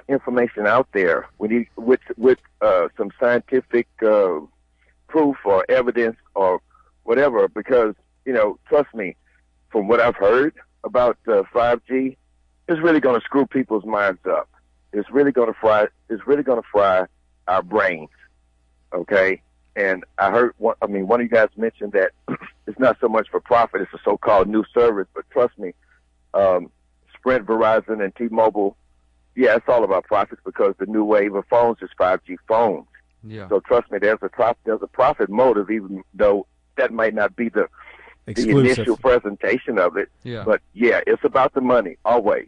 [SPEAKER 4] information out there. We need with some scientific proof or evidence or whatever. Because trust me, from what I've heard about 5G, it's really going to screw people's minds up. It's really going to fry our brains. Okay. And I heard one of you guys mentioned that it's not so much for profit. It's a so-called new service. But trust me, Sprint, Verizon, and T-Mobile, yeah, it's all about profits because the new wave of phones is 5G phones.
[SPEAKER 2] Yeah.
[SPEAKER 4] So trust me, there's a profit motive, even though that might not be the initial presentation of it.
[SPEAKER 2] Yeah.
[SPEAKER 4] But yeah, it's about the money always.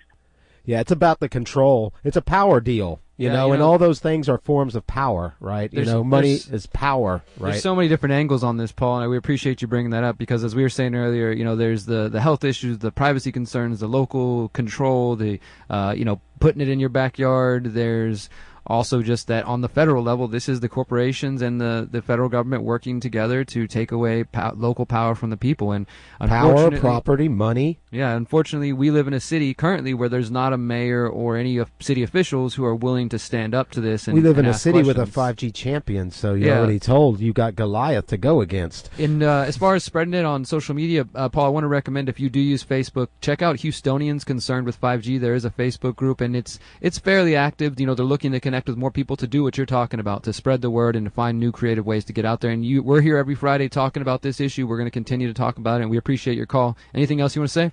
[SPEAKER 1] Yeah, it's about the control. It's a power deal, and all those things are forms of power, right? Money is power, right?
[SPEAKER 2] There's so many different angles on this, Paul, and we appreciate you bringing that up because, as we were saying earlier, there's the health issues, the privacy concerns, the local control, the putting it in your backyard. There's also just that on the federal level, this is the corporations and the federal government working together to take away local power from the people. And
[SPEAKER 1] power, property, money.
[SPEAKER 2] Yeah, unfortunately, we live in a city currently where there's not a mayor or any city officials who are willing to stand up to this.
[SPEAKER 1] We live in a city with a 5G champion, so you're already told you got Goliath to go against.
[SPEAKER 2] And as far as spreading it on social media, Paul, I want to recommend if you do use Facebook, check out Houstonians Concerned with 5G. There is a Facebook group, and it's fairly active. They're looking to connect with more people to do what you're talking about, to spread the word and to find new creative ways to get out there. And we're here every Friday talking about this issue. We're going to continue to talk about it, and we appreciate your call. Anything else you want to say?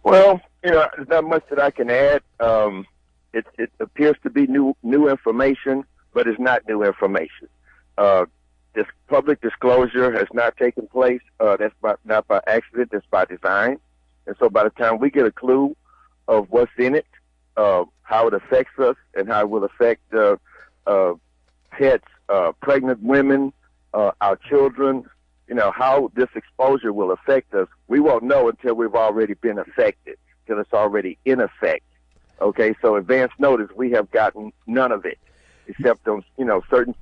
[SPEAKER 4] Well, there's not much that I can add. It appears to be new information, but it's not new information. This public disclosure has not taken place. That's not by accident. That's by design. And so by the time we get a clue of what's in it, how it affects us and how it will affect pets, pregnant women, our children, how this exposure will affect us, we won't know until we've already been affected, till it's already in effect. Okay, so advance notice, we have gotten none of it, except on, certain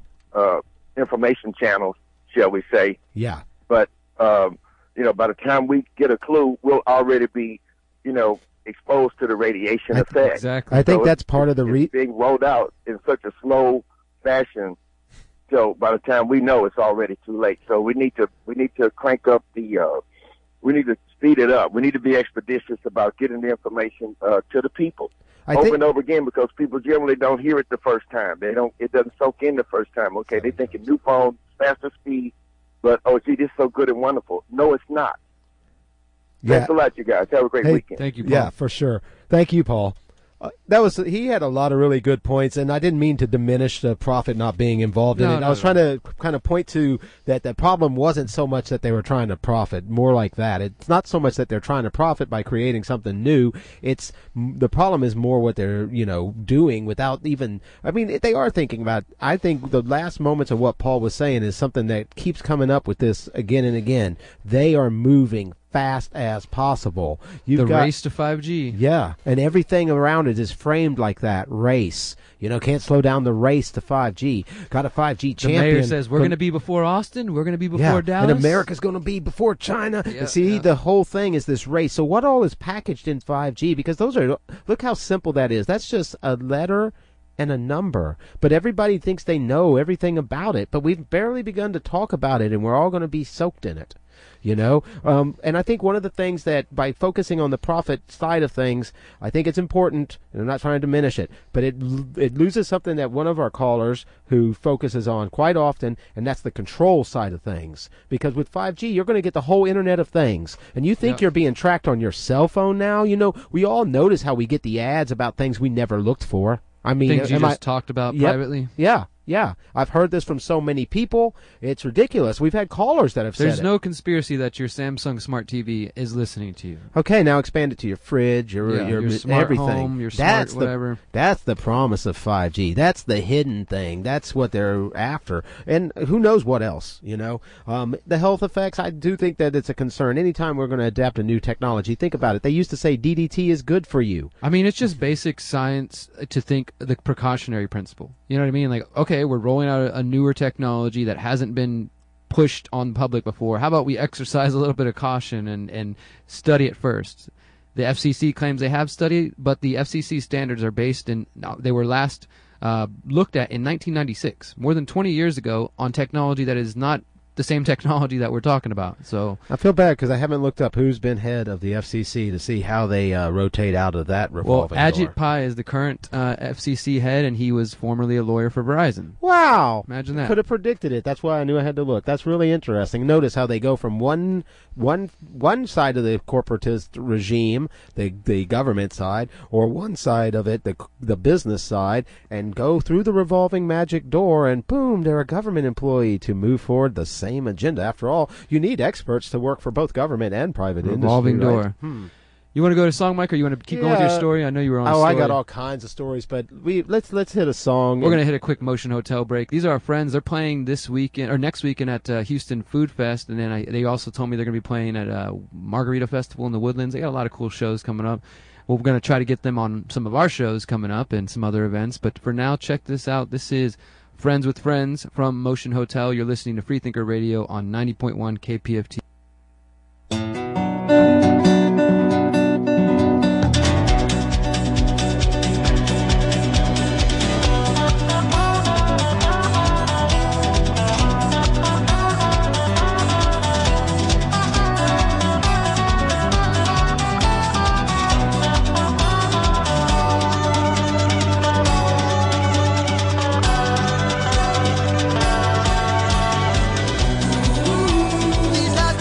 [SPEAKER 4] information channels, shall we say.
[SPEAKER 1] Yeah.
[SPEAKER 4] But, by the time we get a clue, we'll already be, exposed to the radiation effect.
[SPEAKER 2] Exactly.
[SPEAKER 1] I think that's part of the
[SPEAKER 4] it's being rolled out in such a slow fashion. So by the time we know, it's already too late. So we need to crank up we need to speed it up. We need to be expeditious about getting the information to the people over and over again, because people generally don't hear it the first time. It doesn't soak in the first time. Okay, they think a new phone, faster speed, but gee, this is so good and wonderful. No, it's not.
[SPEAKER 1] Yeah.
[SPEAKER 4] Thanks a lot, you guys. Have a great weekend.
[SPEAKER 2] Thank you, Paul.
[SPEAKER 1] Yeah, for sure. Thank you, Paul. He had a lot of really good points, and I didn't mean to diminish the Prophet not being involved in it. I was trying to kind of point to that the problem wasn't so much that they were trying to profit, more like that. It's not so much that they're trying to profit by creating something new. It's the problem is more what they're, doing without even, they are thinking about, I think the last moments of what Paul was saying is something that keeps coming up with this again and again. They are moving fast as possible.
[SPEAKER 2] Race to 5G.
[SPEAKER 1] Yeah, and everything around it is framed like that. Race. Can't slow down the race to 5G. Got a 5G champion.
[SPEAKER 2] The mayor says, we're going to be before Austin. We're going to be before Dallas.
[SPEAKER 1] And America's going to be before China.
[SPEAKER 2] Yeah,
[SPEAKER 1] and see, the whole thing is this race. So what all is packaged in 5G? Because look how simple that is. That's just a letter and a number. But everybody thinks they know everything about it. But we've barely begun to talk about it, and we're all going to be soaked in it. And I think one of the things that by focusing on the profit side of things, I think it's important, and I'm not trying to diminish it, but it loses something that one of our callers who focuses on quite often, and that's the control side of things. Because with 5G, you're going to get the whole Internet of Things, and you think you're being tracked on your cell phone now. We all notice how we get the ads about things we never looked for.
[SPEAKER 2] Things you just talked about privately.
[SPEAKER 1] Yeah, I've heard this from so many people. It's ridiculous. We've had callers that have said
[SPEAKER 2] There's no conspiracy that your Samsung Smart TV is listening to you.
[SPEAKER 1] Okay, now expand it to your fridge, your
[SPEAKER 2] smart
[SPEAKER 1] everything.
[SPEAKER 2] Home, your smart whatever.
[SPEAKER 1] That's the promise of 5G. That's the hidden thing. That's what they're after. And who knows what else, The health effects, I do think that it's a concern. Anytime we're going to adapt a new technology, think about it. They used to say DDT is good for you.
[SPEAKER 2] It's just basic science to think the precautionary principle. You know what I mean? Like, okay, we're rolling out a newer technology that hasn't been pushed on the public before. How about we exercise a little bit of caution and study it first? The FCC claims they have studied, but the FCC standards are they were last looked at in 1996, more than 20 years ago, on technology that is not the same technology that we're talking about. So
[SPEAKER 1] I feel bad because I haven't looked up who's been head of the FCC to see how they rotate out of that revolving door.
[SPEAKER 2] Ajit Pai is the current FCC head, and he was formerly a lawyer for Verizon.
[SPEAKER 1] Wow!
[SPEAKER 2] Imagine that.
[SPEAKER 1] Could have predicted it. That's why I knew I had to look. That's really interesting. Notice how they go from one side of the corporatist regime, the government side, or one side of it, the business side, and go through the revolving magic door, and boom, they're a government employee to move forward the same agenda. After all, you need experts to work for both government and private industry.
[SPEAKER 2] Revolving door.
[SPEAKER 1] Right?
[SPEAKER 2] You want to go to song, Mike, or you want to keep going with your story? I know you were on a story.
[SPEAKER 1] I got all kinds of stories, but let's hit a song.
[SPEAKER 2] We're going to hit a quick Motion Hotel break. These are our friends. They're playing this weekend or next weekend at Houston Food Fest, and then they also told me they're going to be playing at Margarita Festival in the Woodlands. They got a lot of cool shows coming up. We're going to try to get them on some of our shows coming up and some other events, but for now, check this out. This is Friends with Friends from Motion Hotel. You're listening to Freethinker Radio on 90.1 KPFT.
[SPEAKER 5] These last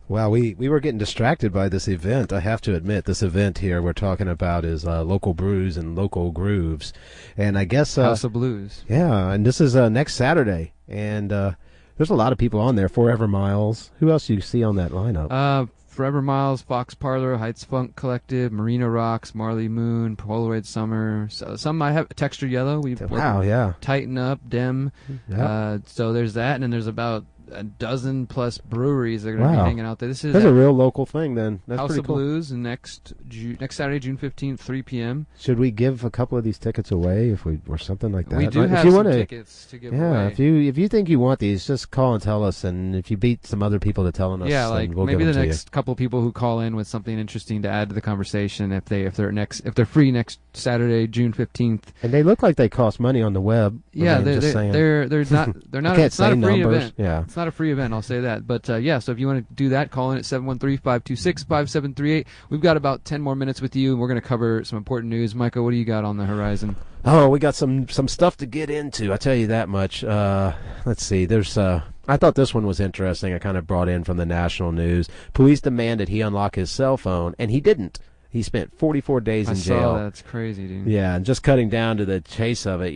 [SPEAKER 1] Wow, we were getting distracted by this event. I have to admit, this event here we're talking about is local brews and local grooves, and I guess
[SPEAKER 2] House of Blues.
[SPEAKER 1] Yeah, and this is next Saturday, and there's a lot of people on there. Forever Miles. Who else do you see on that lineup?
[SPEAKER 2] Forever Miles, Fox Parlor, Heights Funk Collective, Marina Rocks, Marley Moon, Polaroid Summer. So, some I have Texture Yellow.
[SPEAKER 1] Wow, yeah.
[SPEAKER 2] Tighten Up, Dem.
[SPEAKER 1] Yeah.
[SPEAKER 2] So there's that, and then there's about a dozen plus breweries that are going to be hanging out there. This is
[SPEAKER 1] a real local thing then. That's
[SPEAKER 2] House
[SPEAKER 1] pretty
[SPEAKER 2] of
[SPEAKER 1] cool.
[SPEAKER 2] Blues next Saturday, June 15th, 3 p.m.
[SPEAKER 1] Should we give a couple of these tickets away or something like that?
[SPEAKER 2] We do
[SPEAKER 1] if
[SPEAKER 2] have
[SPEAKER 1] you
[SPEAKER 2] some
[SPEAKER 1] wanna,
[SPEAKER 2] tickets to give away.
[SPEAKER 1] Yeah, if you think you want these, just call and tell us, and if you beat some other people to telling us,
[SPEAKER 2] yeah, like
[SPEAKER 1] we'll
[SPEAKER 2] maybe
[SPEAKER 1] give
[SPEAKER 2] the
[SPEAKER 1] them
[SPEAKER 2] next couple people who call in with something interesting to add to the conversation, if they're free next Saturday, June 15th.
[SPEAKER 1] And they look like they cost money on the web.
[SPEAKER 2] Yeah,
[SPEAKER 1] they're
[SPEAKER 2] not. It's not a free event.
[SPEAKER 1] Yeah,
[SPEAKER 2] it's not a free event. I'll say that. But yeah, so if you want to do that, call in at 713-526-5738. We've got about 10 more minutes with you, and we're going to cover some important news. Micah, what do you got on the horizon?
[SPEAKER 1] Oh, we got some stuff to get into. I tell you that much. Let's see. There's I thought this one was interesting. I kind of brought in from the national news. Police demanded he unlock his cell phone, and he didn't. He spent 44 days in jail.
[SPEAKER 2] I saw that. That's crazy, dude.
[SPEAKER 1] Yeah, and just cutting down to the chase of it,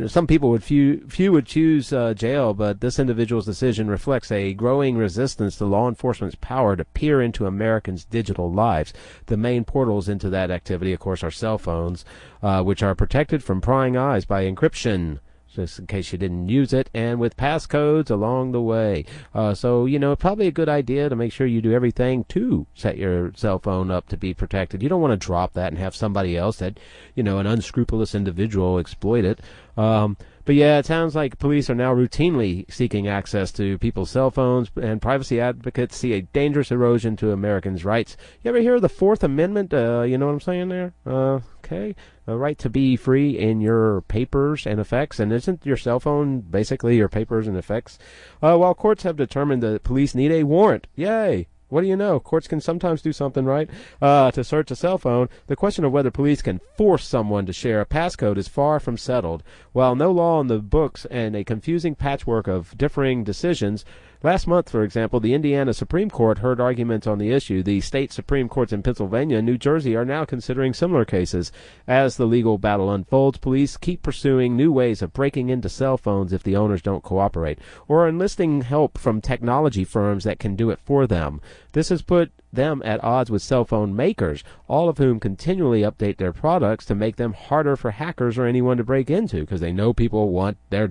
[SPEAKER 1] some people would few would choose jail, but this individual's decision reflects a growing resistance to law enforcement's power to peer into Americans' digital lives. The main portals into that activity, of course, are cell phones, which are protected from prying eyes by encryption, just in case you didn't use it, and with passcodes along the way. So, probably a good idea to make sure you do everything to set your cell phone up to be protected. You don't want to drop that and have somebody else an unscrupulous individual exploit it. But yeah, it sounds like police are now routinely seeking access to people's cell phones, and privacy advocates see a dangerous erosion to Americans' rights. You ever hear of the Fourth Amendment? You know what I'm saying there? Okay. A right to be free in your papers and effects, and isn't your cell phone basically your papers and effects? While courts have determined that police need a warrant, yay! What do you know? Courts can sometimes do something right to search a cell phone. The question of whether police can force someone to share a passcode is far from settled. While no law in the books and a confusing patchwork of differing decisions, last month, for example, the Indiana Supreme Court heard arguments on the issue. The state Supreme Courts in Pennsylvania and New Jersey are now considering similar cases. As the legal battle unfolds, police keep pursuing new ways of breaking into cell phones if the owners don't cooperate, or enlisting help from technology firms that can do it for them. This has put them at odds with cell phone makers, all of whom continually update their products to make them harder for hackers or anyone to break into, because they know people want their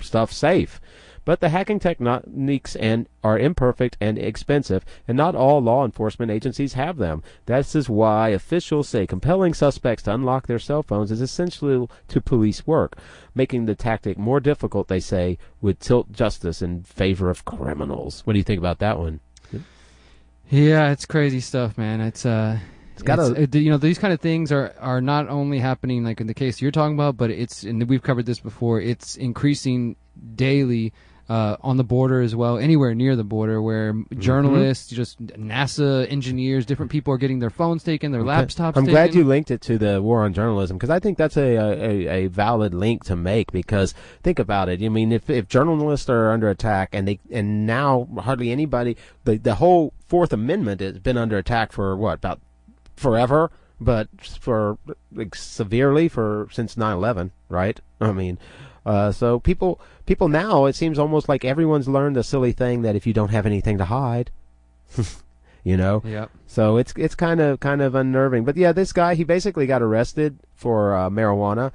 [SPEAKER 1] stuff safe. But the hacking techniques are imperfect and expensive, and not all law enforcement agencies have them. This is why officials say compelling suspects to unlock their cell phones is essential to police work. Making the tactic more difficult, they say, would tilt justice in favor of criminals. What do you think about that one?
[SPEAKER 2] Yeah, it's crazy stuff, man. These kind of things are not only happening like in the case you're talking about, but and we've covered this before. It's increasing daily on the border as well, anywhere near the border, where journalists, just NASA engineers, different people are getting their phones taken, their laptops taken.
[SPEAKER 1] I'm glad you linked it to the war on journalism, because I think that's a valid link to make, because think about it. I mean, if journalists are under attack, and now hardly anybody, the whole Fourth Amendment has been under attack for about forever, but for severely since 9/11, right? I mean, so people now, it seems almost like everyone's learned the silly thing that if you don't have anything to hide,
[SPEAKER 2] Yep.
[SPEAKER 1] So it's kind of unnerving. But yeah, this guy, he basically got arrested for marijuana.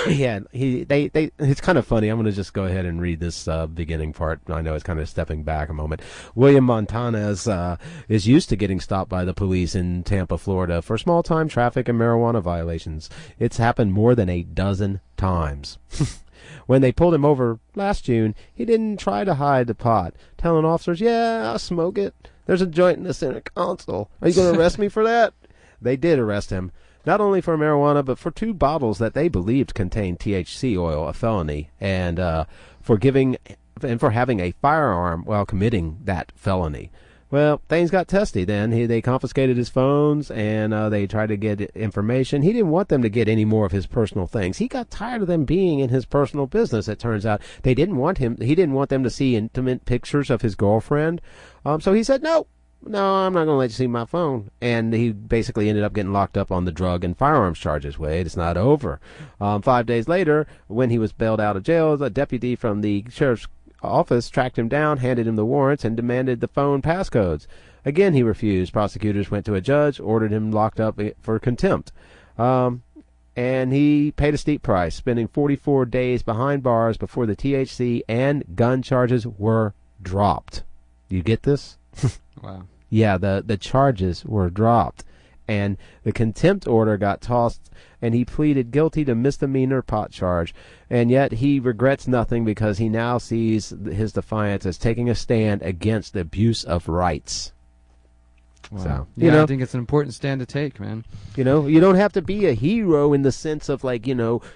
[SPEAKER 1] Yeah, it's kind of funny. I'm going to just go ahead and read this beginning part. I know it's kind of stepping back a moment. William Montanez is used to getting stopped by the police in Tampa, Florida for small-time traffic and marijuana violations. It's happened more than a dozen times. When they pulled him over last June, he didn't try to hide the pot, telling officers, "Yeah, I'll smoke it. There's a joint in the center console. Are you going to arrest me for that?" They did arrest him. Not only for marijuana, but for 2 bottles that they believed contained THC oil, a felony, and for having a firearm while committing that felony. Well, things got testy then. They confiscated his phones, and they tried to get information. He didn't want them to get any more of his personal things. He got tired of them being in his personal business, it turns out. He didn't want them to see intimate pictures of his girlfriend. So he said, no, I'm not going to let you see my phone. And he basically ended up getting locked up on the drug and firearms charges. Wait, it's not over. 5 days later, when he was bailed out of jail, a deputy from the sheriff's office tracked him down, handed him the warrants, and demanded the phone passcodes. Again, he refused. Prosecutors went to a judge, ordered him locked up for contempt. And he paid a steep price, spending 44 days behind bars before the THC and gun charges were dropped. You get this?
[SPEAKER 2] Wow.
[SPEAKER 1] Yeah, the charges were dropped. And the contempt order got tossed, and he pleaded guilty to misdemeanor pot charge. And yet he regrets nothing because he now sees his defiance as taking a stand against the abuse of rights.
[SPEAKER 2] Wow.
[SPEAKER 1] So,
[SPEAKER 2] I think it's an important stand to take, man.
[SPEAKER 1] You don't have to be a hero in the sense of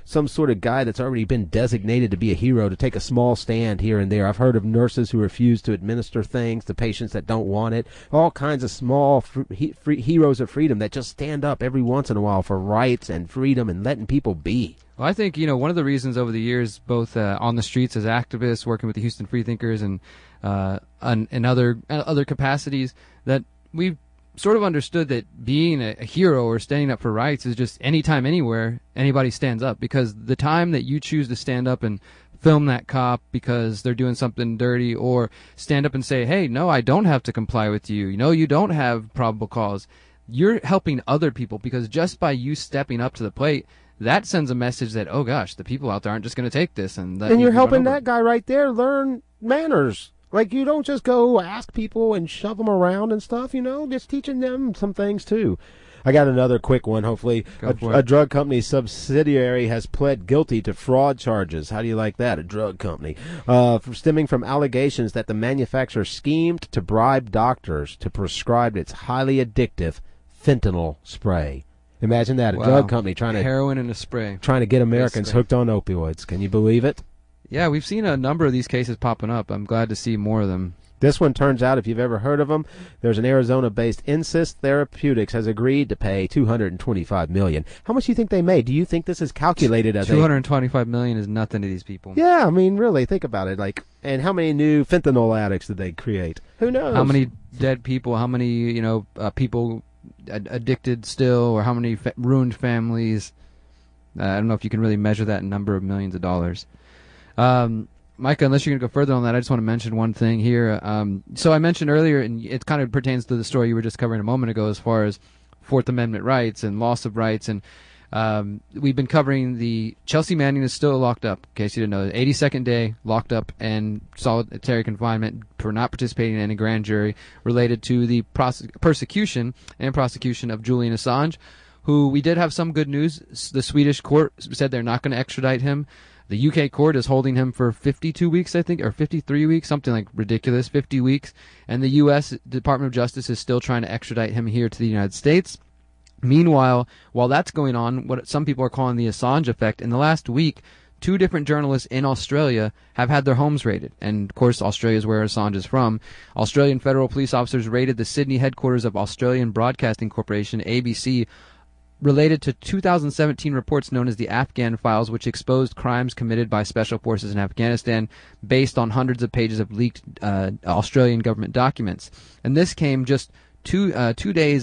[SPEAKER 1] some sort of guy that's already been designated to be a hero to take a small stand here and there. I've heard of nurses who refuse to administer things to patients that don't want it. All kinds of small heroes of freedom that just stand up every once in a while for rights and freedom and letting people be.
[SPEAKER 2] Well, I think, one of the reasons over the years, both on the streets as activists, working with the Houston Freethinkers and in other capacities, that we've sort of understood that being a hero or standing up for rights is just anytime, anywhere, anybody stands up. Because the time that you choose to stand up and film that cop because they're doing something dirty, or stand up and say, hey, no, I don't have to comply with you. You don't have probable cause. You're helping other people, because just by you stepping up to the plate, that sends a message that, oh gosh, the people out there aren't just going to take this. And
[SPEAKER 1] you're helping that guy right there learn manners. You don't just go ask people and shove them around and stuff, just teaching them some things too. I got another quick one, hopefully. A drug company subsidiary has pled guilty to fraud charges. How do you like that, a drug company? Stemming from allegations that the manufacturer schemed to bribe doctors to prescribe its highly addictive fentanyl spray. Imagine that, a drug company trying to...
[SPEAKER 2] Heroin in a spray.
[SPEAKER 1] Trying to get Americans hooked on opioids. Can you believe it?
[SPEAKER 2] Yeah, we've seen a number of these cases popping up. I'm glad to see more of them.
[SPEAKER 1] This one turns out, if you've ever heard of them, there's an Arizona-based Insys Therapeutics has agreed to pay $225 million. How much do you think they made? Do you think this is calculated as
[SPEAKER 2] $225 million is nothing to these people.
[SPEAKER 1] Yeah, I mean, really, think about it. And how many new fentanyl addicts did they create? Who knows?
[SPEAKER 2] How many dead people? How many, people addicted still, or how many ruined families? I don't know if you can really measure that in number of millions of dollars. Micah, unless you're going to go further on that, I just want to mention one thing here. So I mentioned earlier, and it kind of pertains to the story you were just covering a moment ago, as far as Fourth Amendment rights and loss of rights. And we've been covering the Chelsea Manning is still locked up, in case you didn't know. 82nd day, locked up and solitary confinement for not participating in a grand jury related to the persecution and prosecution of Julian Assange, who we did have some good news. The Swedish court said they're not going to extradite him. The UK court is holding him for 52 weeks, I think, or 53 weeks, something ridiculous, 50 weeks. And the U.S. Department of Justice is still trying to extradite him here to the United States. Meanwhile, while that's going on, what some people are calling the Assange effect, in the last week, 2 different journalists in Australia have had their homes raided. And, of course, Australia is where Assange is from. Australian federal police officers raided the Sydney headquarters of Australian Broadcasting Corporation, ABC, related to 2017 reports known as the Afghan Files, which exposed crimes committed by special forces in Afghanistan based on hundreds of pages of leaked Australian government documents. And this came just 1 day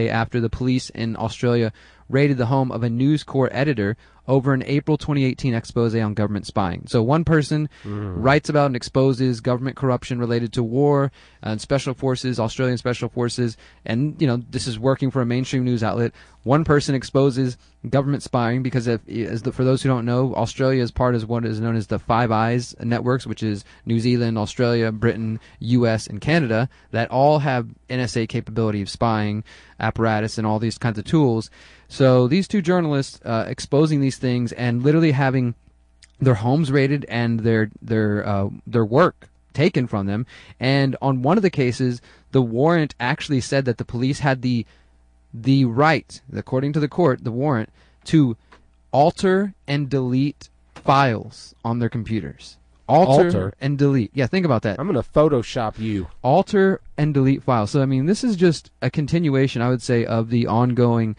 [SPEAKER 2] after the police in Australia raided the home of a News Corps editor over an April 2018 expose on government spying. So one person writes about and exposes government corruption related to war and special forces, Australian special forces, and this is working for a mainstream news outlet. One person exposes government spying because, for those who don't know, Australia is part of what is known as the Five Eyes networks, which is New Zealand, Australia, Britain, U.S., and Canada, that all have NSA capability of spying apparatus and all these kinds of tools. So these 2 journalists exposing these things and literally having their homes raided and their work taken from them. And on one of the cases, the warrant actually said that the police had the right, according to the court, the warrant, to alter and delete files on their computers. Alter and delete. Yeah, think about that.
[SPEAKER 1] I'm going to Photoshop you.
[SPEAKER 2] Alter and delete files. So, I mean, this is just a continuation, I would say, of the ongoing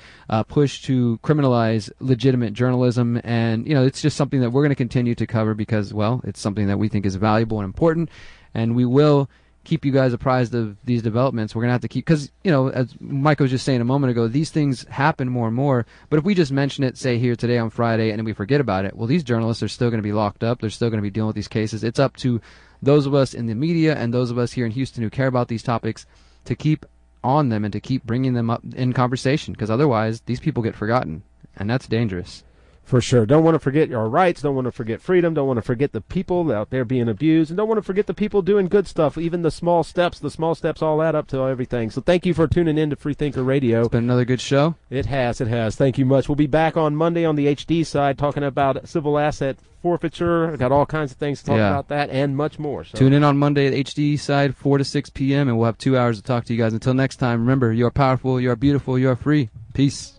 [SPEAKER 2] push to criminalize legitimate journalism. And, you know, it's just something that we're going to continue to cover because, well, it's something that we think is valuable and important. And we will keep you guys apprised of these developments. We're going to have to keep, because, you know, as Micah was just saying a moment ago, these things happen more and more. But if we just mention it, say, here today on Friday, and then we forget about it, well, these journalists are still going to be locked up. They're still going to be dealing with these cases. It's up to those of us in the media and those of us here in Houston who care about these topics to keep on them and to keep bringing them up in conversation, because otherwise these people get forgotten, and that's dangerous.
[SPEAKER 1] For sure. Don't want to forget your rights, don't want to forget freedom, don't want to forget the people out there being abused, and don't want to forget the people doing good stuff, even the small steps all add up to everything. So thank you for tuning in to Freethinker Radio.
[SPEAKER 2] It's been another good show.
[SPEAKER 1] It has. Thank you much. We'll be back on Monday on the HD side talking about civil asset forfeiture. I've got all kinds of things to talk about that and much more. So.
[SPEAKER 2] Tune in on Monday at HD side, 4 to 6 p.m., and we'll have 2 hours to talk to you guys. Until next time, remember, you are powerful, you are beautiful, you are free. Peace.